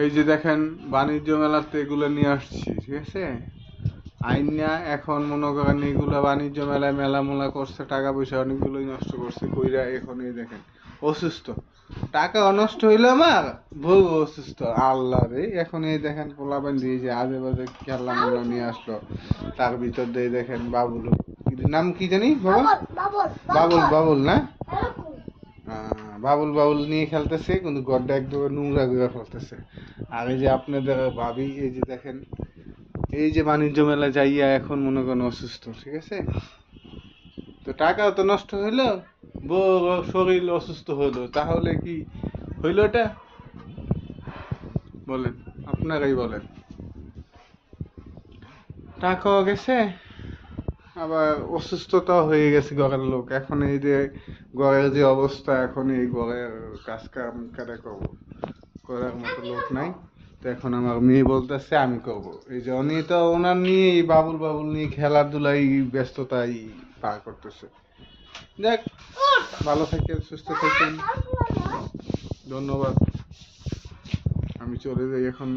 এই যে দেখেন বাণিজ্য মেলাতে এগুলো নিয়ে আসছি, ঠিক আছে। আইনা এখন মনে করেন এগুলো বাণিজ্য মেলায় মেলা করছে, টাকা পয়সা অনেকগুলোই নষ্ট করছে কইরা। এখন এই দেখেন অসুস্থ, টাকা নষ্ট হইলো আমার, বউ অসুস্থ। আল্লাহ রে, এখন এই দেখেন পোলাপান দিয়ে যে আজে বাজে খেলা মেলা নিয়ে আসলো। তার ভিতর দিয়ে দেখেন বাবুল, নাম কি জানি বাবা, বাবুল বাবুল না, বাবুল নিয়ে খেলতেছে, কিন্তু গড্ডা একদম নোংরা করে ফেলতেছে। আর এই যে আপনাদের ভাবি, এই যে দেখেন, এই যে বাণিজ্য মেলা যাইয়া এখন মনে করেন অসুস্থ, ঠিক আছে। তো টাকাও তো নষ্ট হইলো, বউ শরীর অসুস্থ হইলো, তাহলে কি হইলো এটা? বলেন, আপনারাই বলেন। টাকাও গেছে, আবার অসুস্থতাও হয়ে গেছে ঘরের লোক। এখন এই যে ঘরের যে অবস্থা, এখন এই ঘরের কাজ কাম কারে করবো, করার মতো লোক নাই। তো এখন আমার মেয়ে বলতেছে আমি করব। এই যে উনি তো ওনার নিয়ে বাবুল নিয়ে খেলাধুলাই ব্যস্ততাই পার করতেছে। যাক, ভালো থাকেন, সুস্থ থাকেন, ধন্যবাদ। আমি চলে যাই এখন।